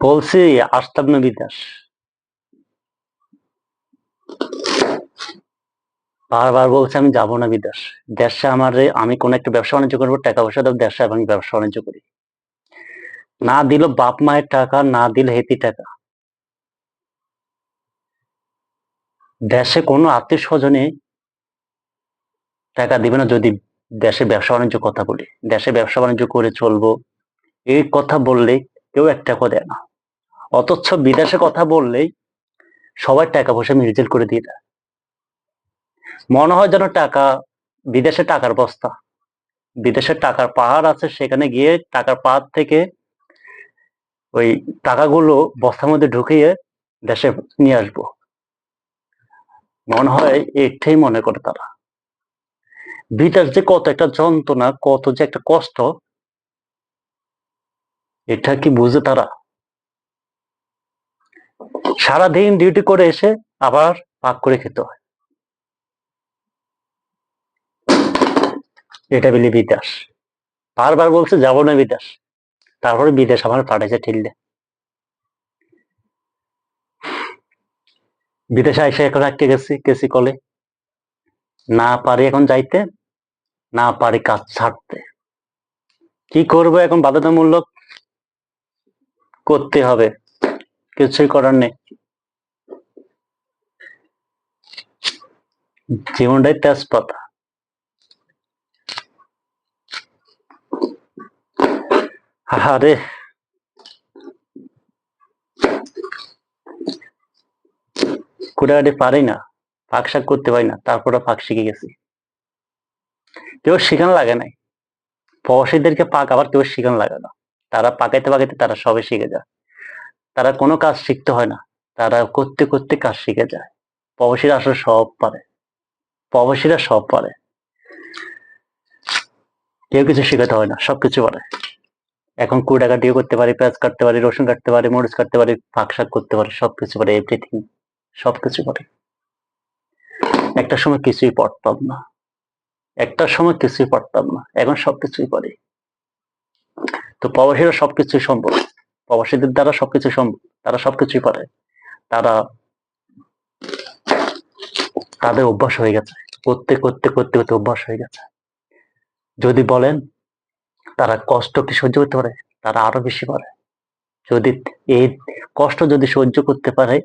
বলছি আসতাম না বিদেশ। বারবার বলছি আমি যাব না বিদেশ। দেশে আমার আমি কোন একটা ব্যবসা বাণিজ্য করবো, টাকা পয়সা দেবো দেশে এবং ব্যবসা বাণিজ্য করি। না দিল বাপ মায়ের টাকা, না দিল হেতি টাকা। দেশে কোনো আত্মীয় স্বজনে টাকা দিবে না যদি দেশে ব্যবসা বাণিজ্য কথা বলি। দেশে ব্যবসা বাণিজ্য করে চলবো এই কথা বললে কেউ এক টাকা দেয় না। অথচ বিদেশে কথা বললেই সবাই টাকা পয়সা মিরজেল করে দিয়ে দেয়। মনে হয় যেন টাকা বিদেশে টাকার বস্তা, বিদেশে টাকার পাহাড় আছে, সেখানে গিয়ে টাকার পাহাড় থেকে ওই টাকাগুলো বস্তার মধ্যে ঢুকিয়ে দেশে নিয়ে আসবো। মনে হয় এটাই মনে করে তারা। বিদেশ যে কত একটা যন্ত্রণা, কত যে একটা কষ্ট, এটা কি বুঝে তারা? সারাদিন ডিউটি করে এসে আবার পাক করে খেতে হয়। এটা বলি বিদেশ। বারবার বলছে যাবো না বিদেশ, তারপরে বিদেশ আমার পাঠাইছে ঠেললে। বিদেশে এসে এখন আটকে গেছি কেসি কলে। না পারি এখন যাইতে, না পারি কাজ ছাড়তে। কি করবো এখন, বাধ্যতামূলক করতে হবে, কিছুই করার নেই। জীবনটাই তেজপাতা। আরে কুড়াকাটি পারি না, ফাঁক শাক করতে পারি না, তারপরে ফাঁক শিখে গেছি। কেউ শিখান লাগে নাই। প্রবাসীদেরকে পাক আবার কেউ শিখান লাগে না। তারা পাকাইতে পাকাইতে তারা সবে শিখে যায়। তারা কোনো কাজ শিখতে হয় না, তারা করতে করতে কাজ শিখে যায়। প্রবাসীরা আসলে সব পারে, প্রবাসীরা সব পারে। কেউ কিছু শিখাতে হয় না, সবকিছু পারে। এখন কুড়াকাটিও করতে পারি, পেঁয়াজ কাটতে পারি, রসুন কাটতে পারি, মরিচ কাটতে পারি, ফাঁক শাক করতে পারি, সবকিছু পারি, এভরিথিং, সবকিছু পারি। একটা সময় কিছুই পারতাম না, একটা সময় কিছুই পারতাম না, এখন সবকিছুই পারি। তো প্রবাসীরা সবকিছুই সম্ভব, প্রবাসীদের দ্বারা সবকিছু সম্ভব, তারা সবকিছুই পারে। তারা তাদের অভ্যাস হয়ে গেছে, করতে করতে করতে করতে অভ্যাস হয়ে গেছে। যদি বলেন তারা কষ্ট কি সহ্য করতে পারে, তারা আরো বেশি পারে। যদি এই কষ্ট যদি সহ্য করতে পারে,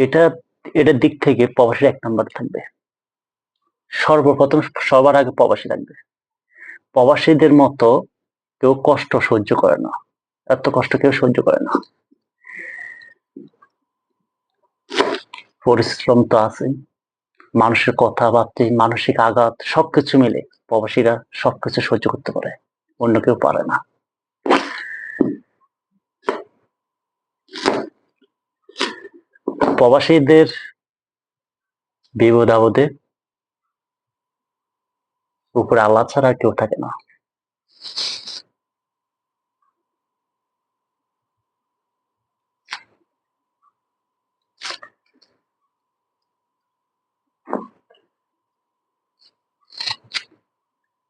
এটা এটার দিক থেকে প্রবাসীর এক নম্বর থাকবে। সর্বপ্রথম সবার আগে প্রবাসী থাকবে। প্রবাসীদের মতো কেউ কষ্ট সহ্য করে না, এত কষ্ট কেউ সহ্য করে না। পরিশ্রম তো আছে, মানুষের কথাবার্তা, মানসিক আঘাত, সবকিছু মিলে প্রবাসীরা সবকিছু সহ্য করতে পারে, অন্য কেউ পারে না। প্রবাসীদের বিপদ আপদে উপরে আল্লাহ ছাড়া কেউ থাকে না।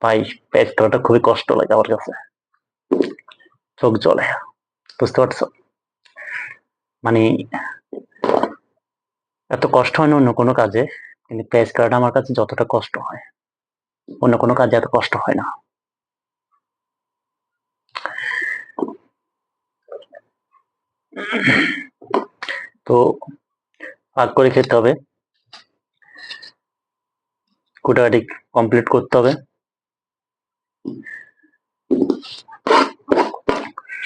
ভাই, পেট করাটা খুবই কষ্ট লাগে আমার কাছে, চোখ জ্বলে, বুঝতে পারছো? মানে এত কষ্ট হয় না অন্য কোনো কাজে, কিন্তু পেজ করাটা আমার কাছে যতটা কষ্ট হয়, অন্য কোনো কাজে এত কষ্ট হয় না। তো ভাগ করে খেতে হবে, কুটাকাটি কমপ্লিট করতে হবে।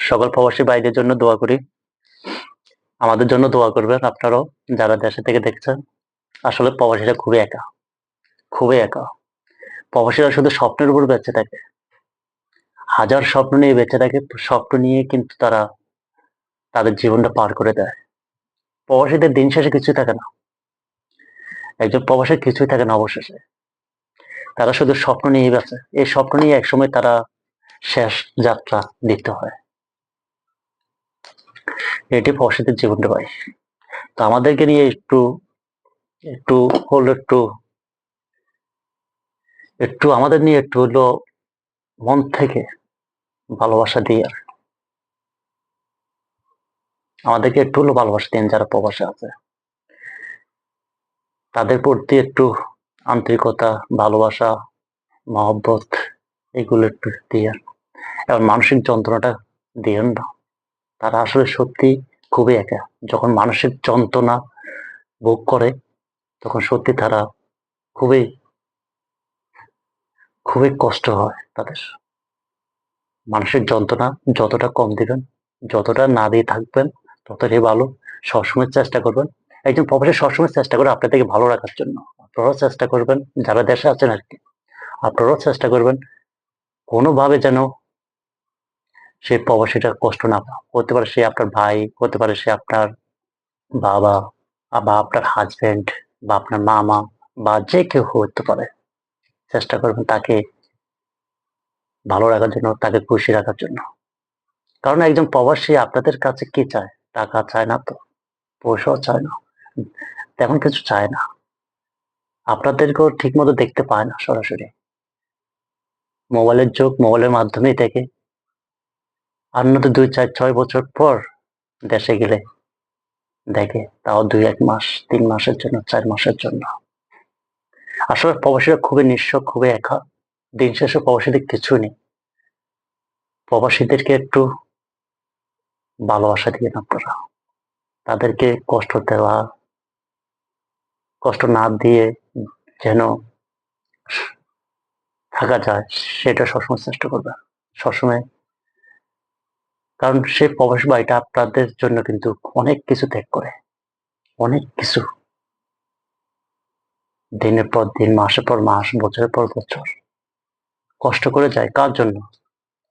সকল প্রবাসী ভাইদের জন্য দোয়া করি, আমাদের জন্য দোয়া করবেন আপনারাও যারা দেশে থেকে দেখছেন। আসলে প্রবাসীরা খুবই একা, খুবই একা। প্রবাসীরা শুধু স্বপ্নের উপর বেঁচে থাকে, হাজার স্বপ্ন নিয়ে বেঁচে থাকে, স্বপ্ন নিয়ে কিন্তু তারা তাদের জীবনটা পার করে দেয়। প্রবাসীদের দিন শেষে কিছুই থাকে না, একজন প্রবাসীর কিছুই থাকে না অবশেষে। তারা শুধু স্বপ্ন নিয়ে বেঁচে, এই স্বপ্ন নিয়ে একসময় তারা শেষ যাত্রা দিতে হয়। এটি প্রবাসীদের জীবনটা ভাই। তো আমাদেরকে নিয়ে একটু একটু হলো একটু একটু আমাদের নিয়ে একটু হলো মন থেকে ভালোবাসা দিয়ে আমাদেরকে একটু হলেও ভালোবাসা দিন যারা প্রবাসে আছে, তাদের প্রতি একটু আন্তরিকতা, ভালোবাসা, মহব্বত এগুলো একটু দিয়ে, এবং মানসিক যন্ত্রণাটা দিয়েন না। তারা আসলে সত্যি খুবই একা। যখন মানসিক যন্ত্রণা ভোগ করে তখন সত্যি তারা খুবই খুবই কষ্ট হয় তাদের। মানসিক যন্ত্রণা যতটা কম দিবেন, যতটা না দিয়ে থাকবেন ততটাই ভালো। সবসময় চেষ্টা করবেন, একজন প্রবাসী সবসময় চেষ্টা করে আপনাদেরকে ভালো রাখার জন্য। আপনারাও চেষ্টা করবেন, যারা দেশে আছেন আর কি, আপনারাও চেষ্টা করবেন কোনোভাবে যেন সেই প্রবাসীটা কষ্ট না পায়। হতে পারে সে আপনার ভাই, হতে পারে সে আপনার বাবা, বা আপনার হাজবেন্ড, বা আপনার মামা, বা যে কেউ হতে পারে। চেষ্টা করবেন তাকে ভালো রাখার জন্য, তাকে খুশি রাখার জন্য। কারণ একজন প্রবাসী আপনাদের কাছে কি চায়? টাকা চায় না তো, পয়সাও চায় না, তেমন কিছু চায় না। আপনাদেরকেও ঠিক মতো দেখতে পায় না সরাসরি। মোবাইলের যুগ, মোবাইলের মাধ্যমেই দেখে। আর নয়তো 2, 4, 6 বছর পর দেশে গেলে দেখে, তাও 2, 1 মাস, 3 মাসের জন্য, 4 মাসের জন্য। আসলে প্রবাসীরা খুবই নিঃস্ব, খুবই একা। দিন শেষে প্রবাসীদের কিছু নেই। প্রবাসীদেরকে একটু ভালোবাসা দিয়েন আপনারা। তাদেরকে কষ্ট না দিয়ে যেন থাকা যায় সেটা সবসময় চেষ্টা করবেন। সবসময়, কারণ সেই প্রবাসী ভাইটা আপনাদের জন্য কিন্তু অনেক কিছু ত্যাগ করে, অনেক কিছু, দিনের পর দিন, মাসের পর মাস, বছরের পর বছর কষ্ট করে যায়। কার জন্য?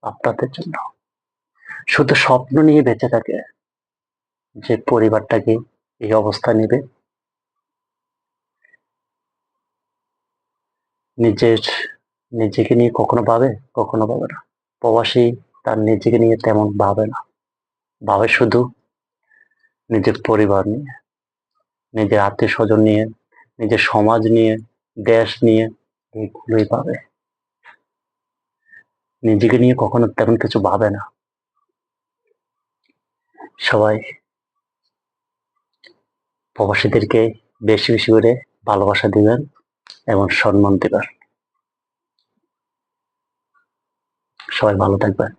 আপনাদের জন্য। শুধু স্বপ্ন নিয়ে বেঁচে থাকে যে পরিবারটাকে এই অবস্থা নেবে। নিজের নিজেকে নিয়ে কখনো ভাবে? কখনো ভাবে না। প্রবাসী তার নিজেকে নিয়ে তেমন ভাবে না, ভাবে শুধু নিজের পরিবার নিয়ে, নিজের আত্মীয় স্বজন নিয়ে, নিজের সমাজ নিয়ে, দেশ নিয়ে, এইগুলোই ভাবে। নিজেকে নিয়ে কখনো তেমন কিছু ভাবে না। সবাই প্রবাসীদেরকে বেশি বেশি করে ভালোবাসা দিবেন এবং সম্মান দিবেন। সবাই ভালো থাকবেন।